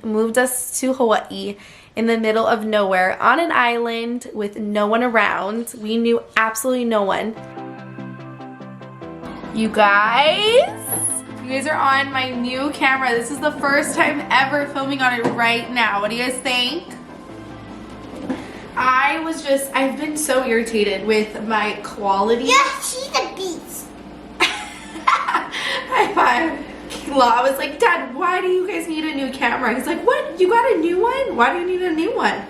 moved us to Hawaii in the middle of nowhere on an island with no one around. We knew absolutely no one. You guys are on my new camera. This is the first time ever filming on it right now. What do you guys think? I've been so irritated with my quality. Yeah, she's a beast. High five. I was like, Dad, why do you guys need a new camera? He's like, what? You got a new one? Why do you need a new one?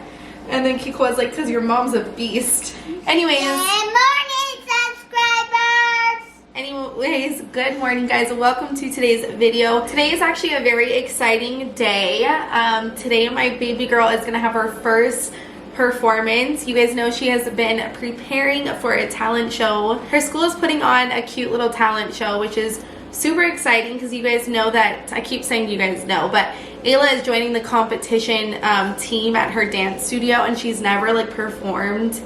And then Kiko was like, because your mom's a beast. Anyways. Good morning, subscribers. Anyways, good morning, guys. Welcome to today's video. Today is actually a very exciting day. Today my baby girl is going to have her first performance. You guys know she has been preparing for a talent show. Her school is putting on a cute little talent show, which is super exciting because you guys know that, I keep saying you guys know, but Ayla is joining the competition team at her dance studio, and she's never like performed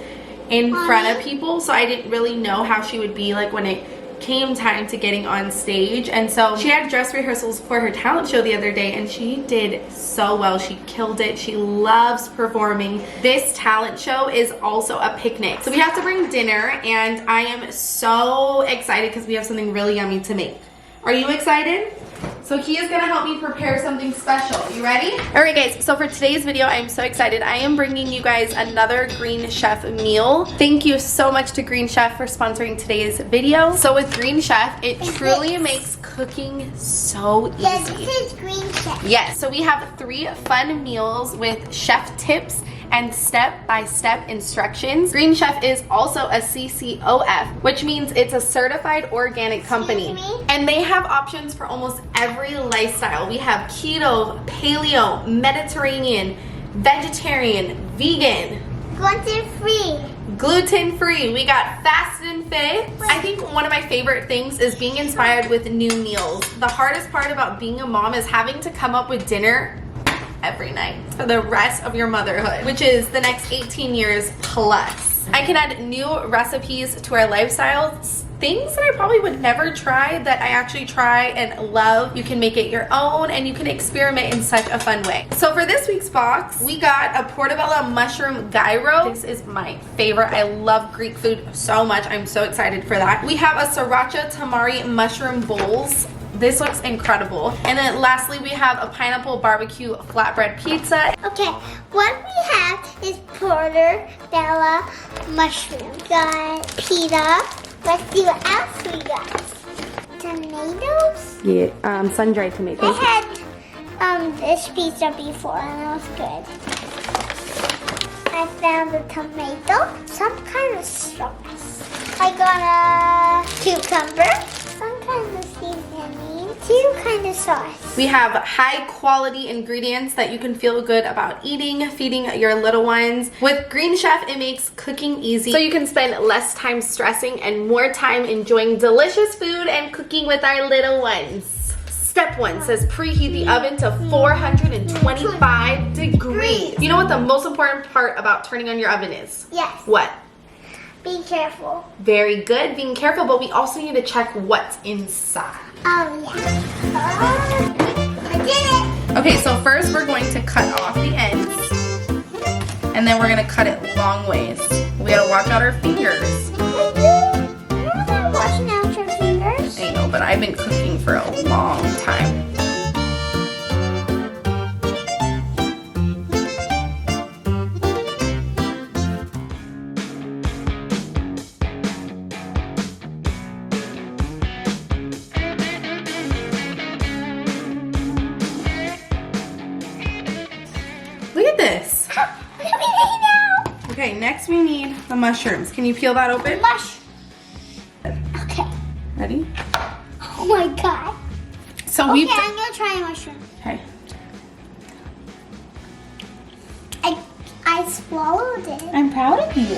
in front of people, so I didn't really know how she would be like when it came time to getting on stage. And so she had dress rehearsals for her talent show the other day, and she did so well. She killed it. She loves performing. This talent show is also a picnic, so we have to bring dinner, and I am so excited because we have something really yummy to make. Are you excited? So he is gonna help me prepare something special. You ready? All right, guys, so for today's video, I'm so excited. I am bringing you guys another Green Chef meal. Thank you so much to Green Chef for sponsoring today's video. So with Green Chef, it truly makes cooking so easy. Yes, this is Green Chef. Yes, so we have 3 fun meals with chef tips and step-by-step instructions. Green Chef is also a CCOF, which means it's a certified organic company. And they have options for almost every lifestyle. We have keto, paleo, Mediterranean, vegetarian, vegan, gluten-free. We got fast and fit. I think one of my favorite things is being inspired with new meals. The hardest part about being a mom is having to come up with dinner every night for the rest of your motherhood, which is the next 18 years plus. I can add new recipes to our lifestyles, things that I probably would never try that I actually try and love. You can make it your own, and you can experiment in such a fun way. So for this week's box, we got a portobello mushroom gyro. This is my favorite. I love Greek food so much. I'm so excited for that. We have a sriracha tamari mushroom bowls. This looks incredible. And then lastly, we have a pineapple barbecue flatbread pizza. Okay, what we have is portobello mushroom. Got pita. Let's see what else we got. Tomatoes? Yeah, sun-dried tomatoes. I had this pizza before and it was good. I found a tomato, some kind of sauce. I got a cucumber, some kind of seasoning, 2 kind of sauce. We have high quality ingredients that you can feel good about eating, feeding your little ones. With Green Chef, it makes cooking easy, so you can spend less time stressing and more time enjoying delicious food and cooking with our little ones. Step 1 says preheat the oven to 425 degrees. You know what the most important part about turning on your oven is? Yes. What? Be careful. Very good, being careful, but we also need to check what's inside. Oh yeah. I did it. Okay, so first we're going to cut off the ends, and then we're gonna cut it long ways. We gotta watch out our fingers. I'm not washing out your fingers. I know, but I've been cooking for a long time. Look at this. Okay, next we need the mushrooms. Can you peel that open? Okay. Ready? Oh my god. So Okay, I'm gonna try a mushroom. Okay. I swallowed it. I'm proud of you.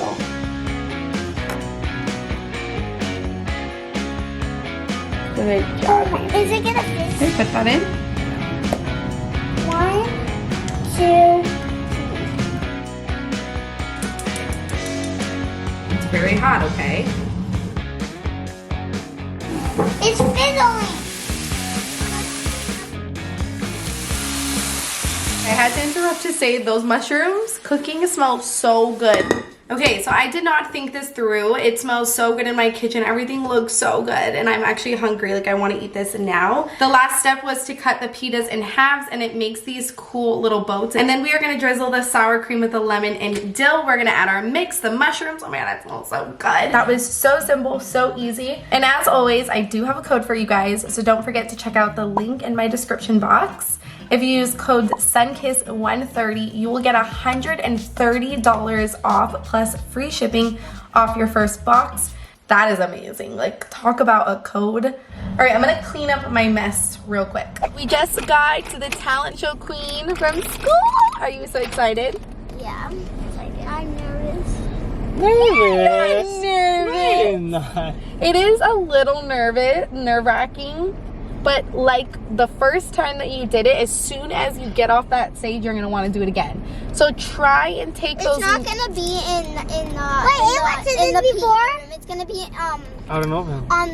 Good job, baby. Is it gonna fit? Okay, put that in. 1, 2. It's very hot, okay? It's fizzling. I had to interrupt to say those mushrooms cooking smell so good. Okay, so I did not think this through. It smells so good in my kitchen. Everything looks so good, and I'm actually hungry. Like, I want to eat this now. The last step was to cut the pitas in halves, and it makes these cool little boats. And then we are going to drizzle the sour cream with the lemon and dill. We're going to add our mix, the mushrooms. Oh man, that smells so good. That was so simple, so easy. And as always, I do have a code for you guys, so don't forget to check out the link in my description box. If you use code Sunkissed130, you will get $130 off plus free shipping off your first box. That is amazing. Like, talk about a code. All right, I'm gonna clean up my mess real quick. We just got to the talent show queen from school. Are you so excited? Yeah, I'm excited. I'm nervous. Nervous. It is a little nerve-wracking. But like the first time that you did it, as soon as you get off that stage, you're gonna want to do it again. So try and take those. It's not gonna be in the before. It's gonna be I don't know, man. on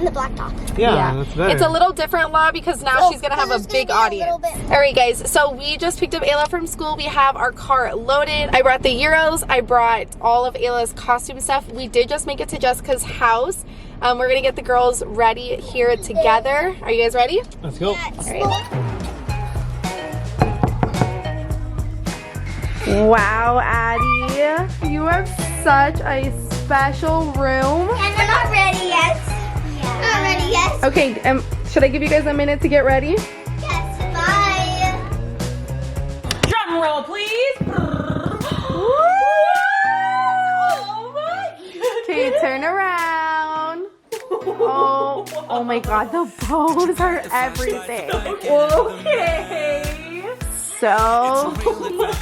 the blacktop. Yeah, that's better. It's a little different, La, because now she's gonna have a big audience. All right, guys. So we just picked up Ayla from school. We have our car loaded. I brought the Euros. I brought all of Ayla's costume stuff. We did just make it to Jessica's house. We're gonna get the girls ready here together. Are you guys ready? Let's go. Yes. All right. Wow, Addie, you have such a special room. And we're not ready yet. Yeah. Not ready yet. Okay, should I give you guys a minute to get ready? Yes. Bye. Drum roll, please. Okay, turn around. Oh my God, the bows are everything. Okay. So, Oh my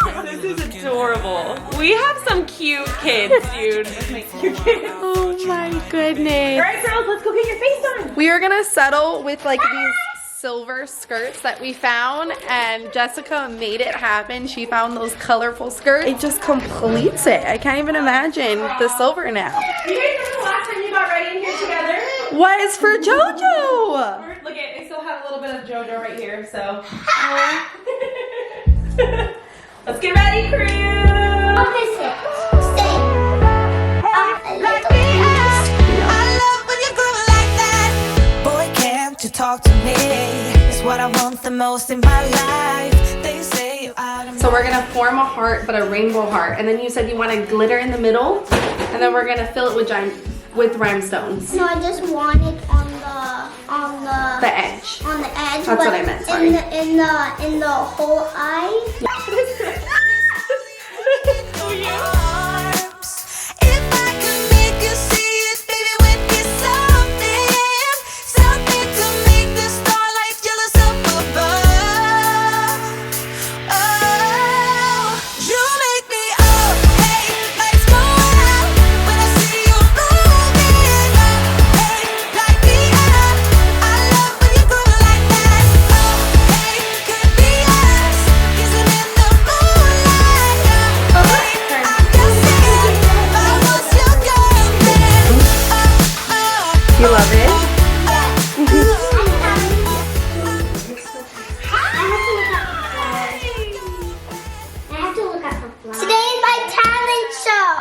God, this is adorable. We have some cute kids, dude. Cute kids. oh my goodness. All right, girls, let's go get your face done. We are gonna settle with like these silver skirts that we found, and Jessica made it happen. She found those colorful skirts. It just completes it. I can't even imagine the silver now. You guys remember the last time you got ready in here together? What is for JoJo? Look at, I still have a little bit of JoJo right here, so. Let's get ready, crew. Opposite. Same. Like to talk to me is what I want the most in my life. They say you out of So we're gonna form a heart, but a rainbow heart. And then you said you want a glitter in the middle, and then we're gonna fill it with rhinestones. No, I just want it on The edge. the edge. That's what I meant, sorry. In the whole eye. arms. If I could make you see it, baby, with me something to make the starlight jealous up above. Oh, you make me hey, lights go out when I see you moving up, hey, light me up. I love when you go like that. Oh, hey, could be us kissing in the moonlight. Oh, hey, I'm just saying, if I was your girl, then You love it? Today is my talent show.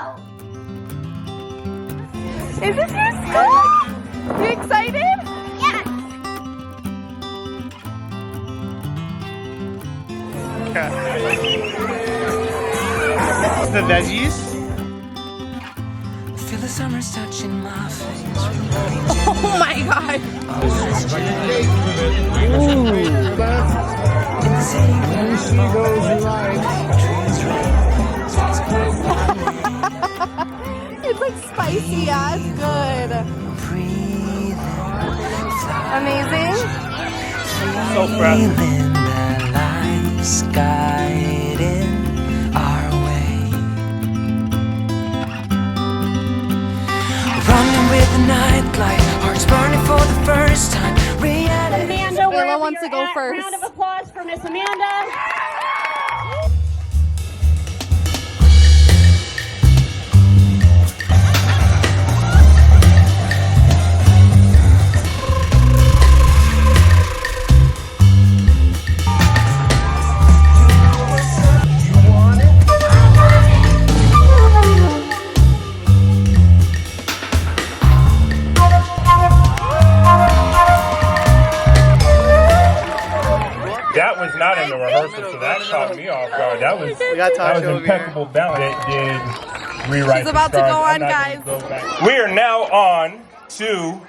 Is this your school? You excited? Yes. The veggies. feel the summer's touching my face. Oh my God. It's like spicy, yeah, it's good. Amazing. So fresh. Feeling the lights guiding our way. Running with the nightlight, hearts burning for the first time. Reality. Amanda, Ayla wherever wants to you're go at, first. Round of applause for Miss Amanda. not in the rehearsal, so that caught me off guard. That was impeccable balance. It did rewrite. She's about to go on, guys. We are now on to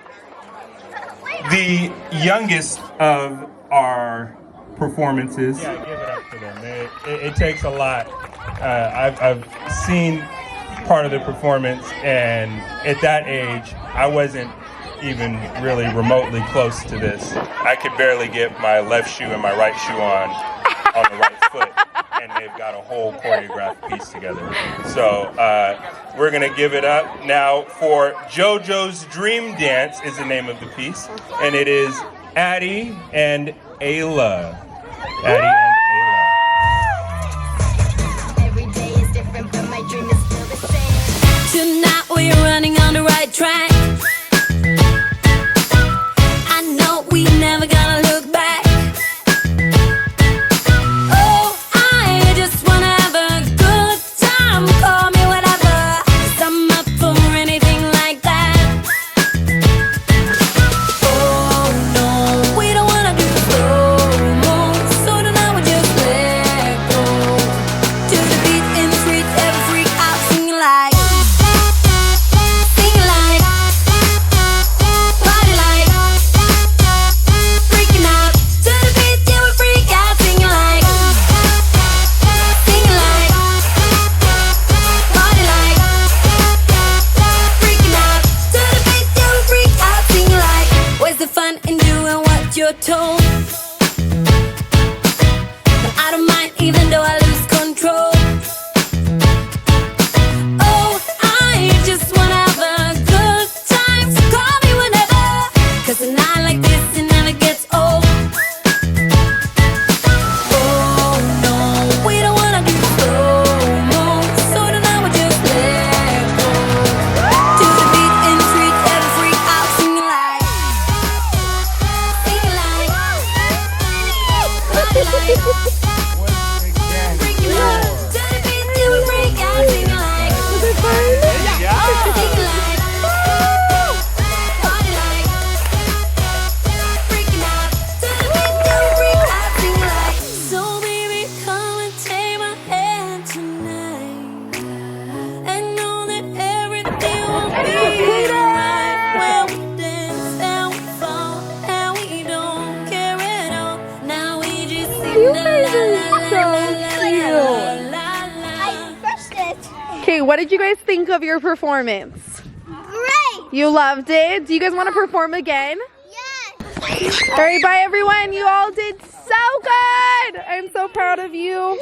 the youngest of our performances. Yeah, give it up for them. It takes a lot. I've seen part of the performance, and at that age, I wasn't even really remotely close to this. I could barely get my left shoe and my right shoe on the right foot, and they've got a whole choreographed piece together. So we're gonna give it up now for JoJo's Dream Dance is the name of the piece, and it is Addie and Ayla. Addie and Ayla. Every day is different, but my dream is still the same. Tonight we're running on the right track. I know we never gonna look back. Oh, I just wanna have a good time. Call me whatever, 'cause I'm up for anything like that. Oh no, we don't wanna do slow-mo, so tonight we just let go. To the beat in the streets, every freak out, singing like, party like, freaking out. To the beat, yeah, we freak out, singing like, party like, freaking out. To the beat, yeah, we freak out, singing like. Where's the fun in doing what you're told? But I don't mind even though I lose control. Oh, I just wanna have a good time, so call me whenever, 'cause a night like this, it never gets old. Oh no, we don't wanna do slow-mo, so tonight we just let go. To the beat in the street, every freak out, singing like, party like, freaking out. To the beat, yeah, we freak out, singing like, singing like, party like, freaking out. To the beat, yeah, we freak out, singing like. So baby, come and take my hand tonight, and know that everything will be alright when we dance and we fall and we don't care at all. Now we just sing la la la la la la. I brushed it. Okay, what did you guys think of your performance? Great. You loved it? Do you guys want to perform again? Yes. All right, bye everyone. You all did so good. I'm so proud of you.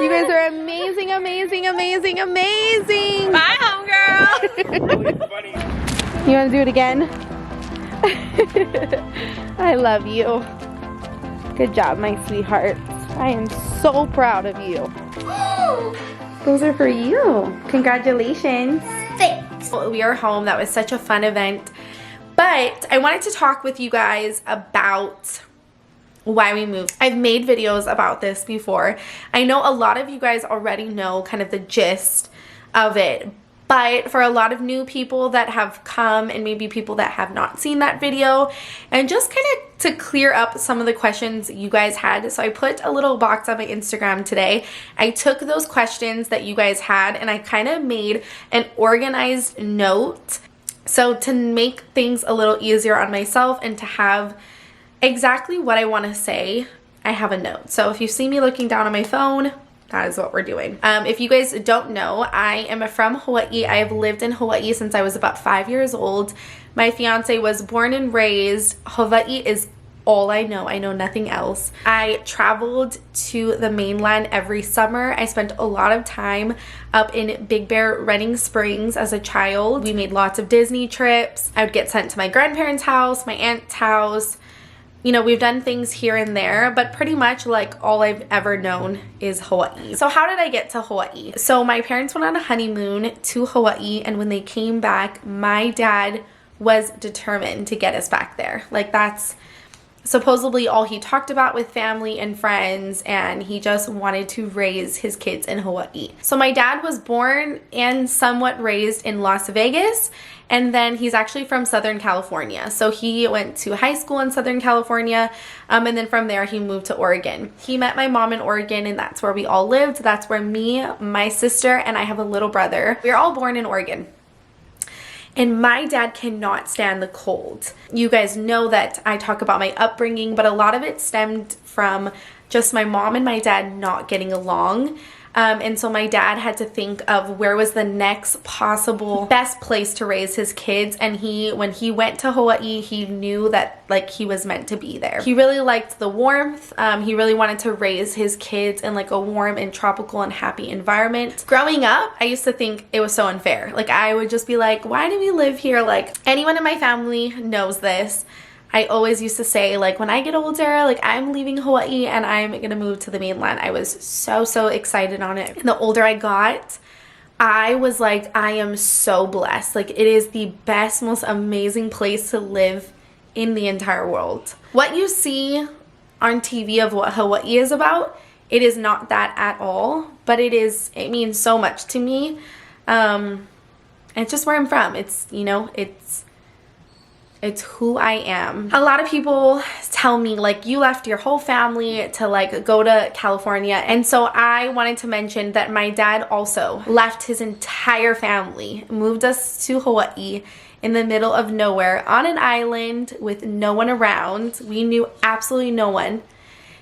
You guys are amazing, amazing, amazing, amazing. Bye, homegirl. You want to do it again? I love you. Good job, my sweetheart. I am so proud of you. Those are for you. Congratulations. Thanks. We are home. That was such a fun event. But I wanted to talk with you guys about why we moved. I've made videos about this before. I know a lot of you guys already know kind of the gist of it. But for a lot of new people that have come and maybe people that have not seen that video, and just kind of to clear up some of the questions you guys had. So I put a little box on my Instagram today. I took those questions that you guys had and I kind of made an organized note. So to make things a little easier on myself and to have exactly what I want to say, I have a note. So if you see me looking down on my phone, that is what we're doing. If you guys don't know, I am from Hawaii. I have lived in Hawaii since I was about 5 years old. My fiance was born and raised. Hawaii is all I know. I know nothing else. I traveled to the mainland every summer. I spent a lot of time up in Big Bear, Redding Springs as a child. We made lots of Disney trips. I would get sent to my grandparents' house, my aunt's house. You know, we've done things here and there, but pretty much like all I've ever known is Hawaii. So how did I get to Hawaii? So my parents went on a honeymoon to Hawaii, and when they came back, my dad was determined to get us back there. Like that's supposedly all he talked about with family and friends, and he just wanted to raise his kids in Hawaii. So my dad was born and somewhat raised in Las Vegas, and then he's actually from Southern California. So he went to high school in Southern California, and then from there he moved to Oregon. He met my mom in Oregon, and that's where we all lived. That's where me, my sister, and I have a little brother. We were all born in Oregon. And my dad cannot stand the cold. You guys know that I talk about my upbringing, but a lot of it stemmed from just my mom and my dad not getting along. And so my dad had to think of where was the next possible best place to raise his kids. And when he went to Hawaii, he knew that like he was meant to be there. He really liked the warmth. He really wanted to raise his kids in like a warm and tropical and happy environment. Growing up, I used to think it was so unfair. Like I would just be like, why do we live here? Like anyone in my family knows this. I always used to say, like, when I get older, like, I'm leaving Hawaii and I'm gonna move to the mainland. I was so excited on it. And the older I got, I was like, I am so blessed. Like, it is the best, most amazing place to live in the entire world. What you see on TV of what Hawaii is about, it is not that at all, but it means so much to me. And it's just where I'm from. It's, you know, it's who I am. A lot of people tell me like you left your whole family to like go to California, and so I wanted to mention that my dad also left his entire family, moved us to Hawaii in the middle of nowhere on an island with no one around. We knew absolutely no one.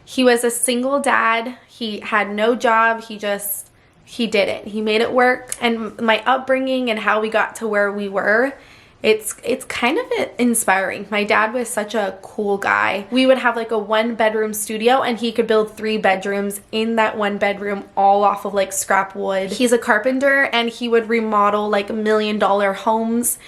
He was a single dad. He had no job. He did it. He made it work. And my upbringing and how we got to where we were, it's kind of inspiring. My dad was such a cool guy. We would have like a 1-bedroom studio, and he could build 3 bedrooms in that 1 bedroom all off of like scrap wood. He's a carpenter, and he would remodel like $1 million homes,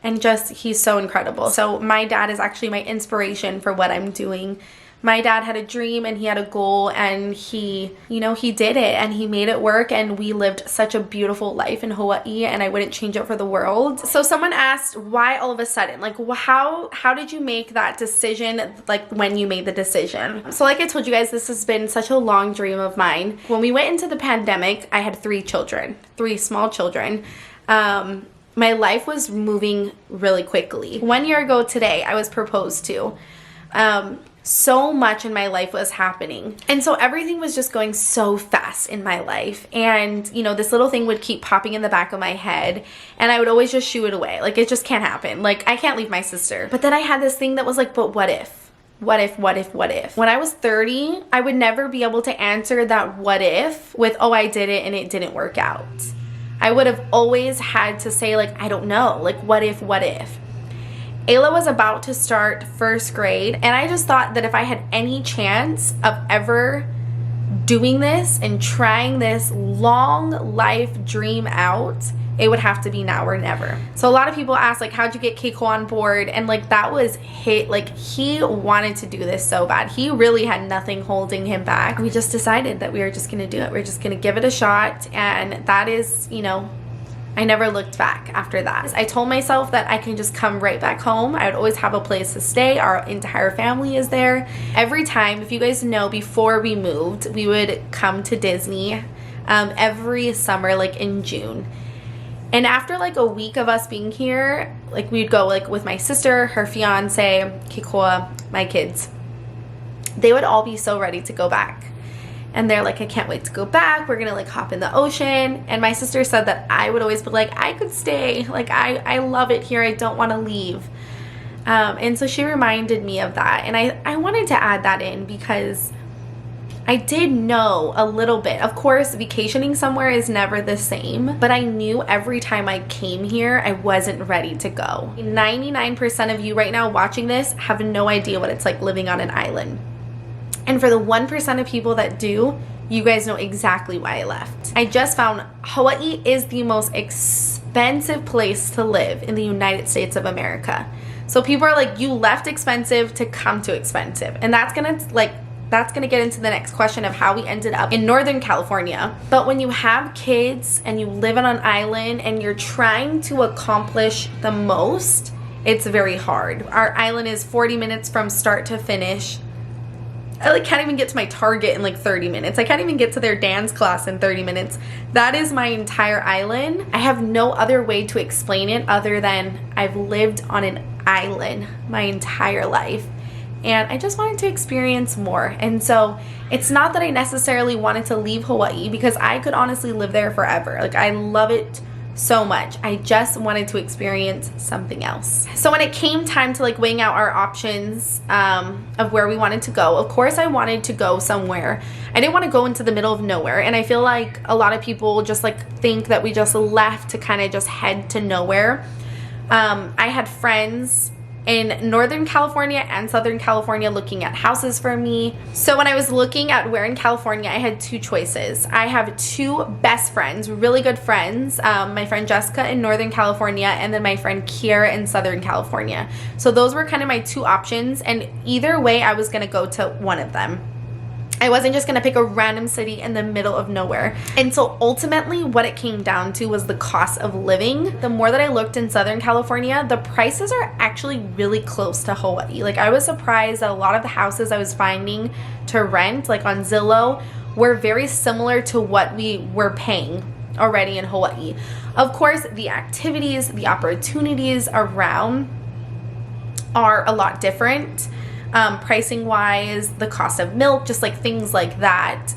and just he's so incredible. So my dad is actually my inspiration for what I'm doing. My dad had a dream and he had a goal, and he, you know, he did it and he made it work, and we lived such a beautiful life in Hawaii, and I wouldn't change it for the world. So someone asked, why all of a sudden? Like, how did you make that decision, like when you made the decision? So like I told you guys, this has been such a long dream of mine. When we went into the pandemic, I had 3 children, 3 small children. My life was moving really quickly. 1 year ago today, I was proposed to. So much in my life was happening, and so everything was just going so fast in my life. And you know, this little thing would keep popping in the back of my head, and I would always just shoo it away. Like, it just can't happen. Like, I can't leave my sister. But then I had this thing that was like, but what if? What if? When I was 30, I would never be able to answer that what if with, oh, I did it and it didn't work out. I would have always had to say, like, I don't know, like, what if? Ayla was about to start 1st grade, and I just thought that if I had any chance of ever doing this and trying this long life dream out, it would have to be now or never. So a lot of people ask, like, how'd you get Keiko on board? And like, that was like, he wanted to do this so bad. He really had nothing holding him back. We just decided that we were just gonna do it. We're just gonna give it a shot, and that is, you know, I never looked back after that. I told myself that I can just come right back home. I would always have a place to stay. Our entire family is there. Every time, if you guys know, before we moved, we would come to Disney every summer, like in June. And after like a week of us being here, like we'd go like with my sister, her fiance, Kikoa, my kids. They would all be so ready to go back. And they're like, I can't wait to go back. We're gonna like hop in the ocean. And my sister said that I would always be like, I could stay. Like, I love it here. I don't want to leave. And so she reminded me of that. And I wanted to add that in because I did know a little bit. Of course, vacationing somewhere is never the same. But I knew every time I came here, I wasn't ready to go. 99% of you right now watching this have no idea what it's like living on an island. And for the 1% of people that do, you guys know exactly why I left. I just found Hawaii is the most expensive place to live in the United States of America. So people are like, you left expensive to come to expensive. And that's gonna get into the next question of how we ended up in Northern California. But when you have kids and you live on an island and you're trying to accomplish the most, it's very hard. Our island is 40 minutes from start to finish. I like can't even get to my Target in like 30 minutes. I can't even get to their dance class in 30 minutes. That is my entire island. I have no other way to explain it other than I've lived on an island my entire life. And I just wanted to experience more. And so it's not that I necessarily wanted to leave Hawaii, because I could honestly live there forever. Like, I love it so much. I just wanted to experience something else. So when it came time to like weighing out our options of where we wanted to go, of course I wanted to go somewhere. I didn't want to go into the middle of nowhere. And I feel like a lot of people just like think that we just left to kind of just head to nowhere. I had friends in Northern California and Southern California looking at houses for me. So when I was looking at where in California, I had two choices. I have two best friends, really good friends. My friend Jessica in Northern California, and then my friend Kiera in Southern California. So those were kind of my two options, and either way I was gonna go to one of them. I wasn't just gonna pick a random city in the middle of nowhere. And so ultimately what it came down to was the cost of living. The more that I looked in Southern California, the prices are actually really close to Hawaii. Like, I was surprised that a lot of the houses I was finding to rent, like on Zillow, were very similar to what we were paying already in Hawaii. Of course, the activities, the opportunities around are a lot different. Pricing wise, the cost of milk, just like things like that,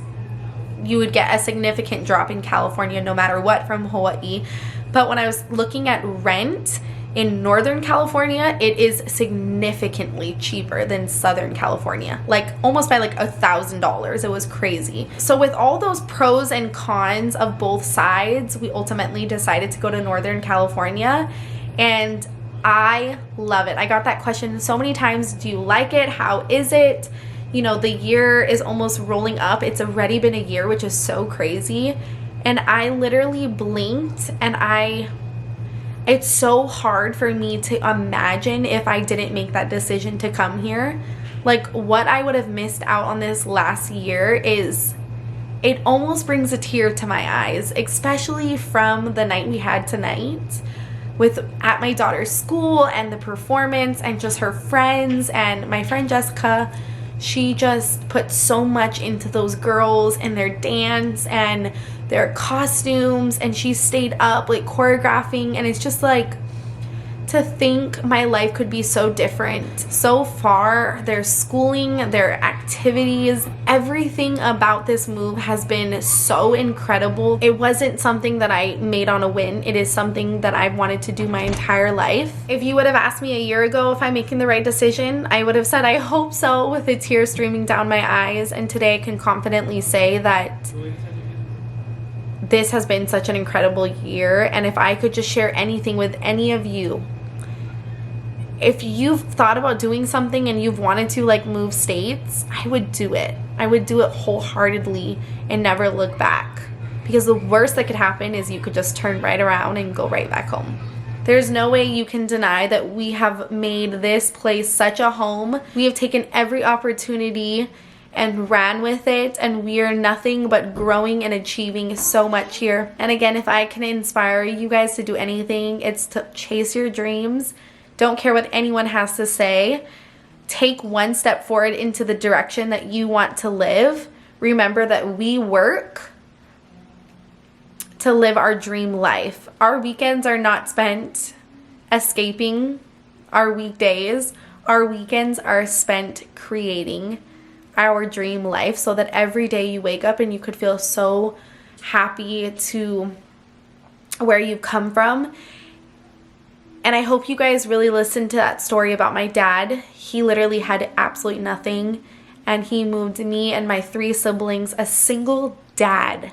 you would get a significant drop in California no matter what from Hawaii. But when I was looking at rent in Northern California, it is significantly cheaper than Southern California, like almost by like $1,000. It was crazy. So with all those pros and cons of both sides, we ultimately decided to go to Northern California, and I love it. I got that question so many times. Do you like it? How is it? You know, the year is almost rolling up. It's already been a year, which is so crazy. And I literally blinked, and it's so hard for me to imagine if I didn't make that decision to come here. Like, what I would have missed out on this last year is, it almost brings a tear to my eyes, especially from the night we had tonight at my daughter's school, and the performance, and just her friends. And my friend Jessica, she just put so much into those girls and their dance and their costumes, and she stayed up like choreographing. And it's just like, to think my life could be so different so far. Their schooling, their activities, everything about this move has been so incredible. It wasn't something that I made on a whim. It is something that I've wanted to do my entire life. If you would have asked me a year ago if I'm making the right decision, I would have said I hope so, with a tear streaming down my eyes. And today I can confidently say that this has been such an incredible year. And if I could just share anything with any of you, if you've thought about doing something and you've wanted to like move states, I would do it. I would do it wholeheartedly and never look back, because the worst that could happen is you could just turn right around and go right back home. There's no way you can deny that we have made this place such a home. We have taken every opportunity and ran with it, and we are nothing but growing and achieving so much here. And again, if I can inspire you guys to do anything, it's to chase your dreams. Don't care what anyone has to say. Take one step forward into the direction that you want to live. Remember that we work to live our dream life. Our weekends are not spent escaping our weekdays. Our weekends are spent creating our dream life, so that every day you wake up and you could feel so happy to where you've come from. And I hope you guys really listened to that story about my dad. He literally had absolutely nothing, and he moved me and my 3 siblings, a single dad,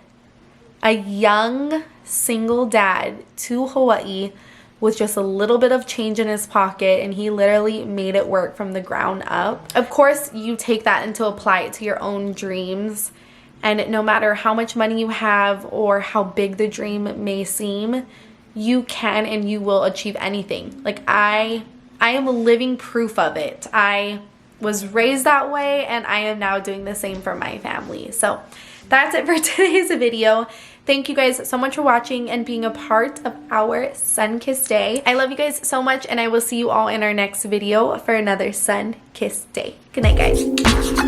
a young single dad, to Hawaii with just a little bit of change in his pocket, and he literally made it work from the ground up. Of course, you take that and to apply it to your own dreams, and no matter how much money you have or how big the dream may seem, you can and you will achieve anything. Like, I am living proof of it. I was raised that way, and I am now doing the same for my family. So that's it for today's video. Thank you guys so much for watching and being a part of our Sun-Kissed Day. I love you guys so much, and I will see you all in our next video for another Sun-Kissed Day. Good night, guys.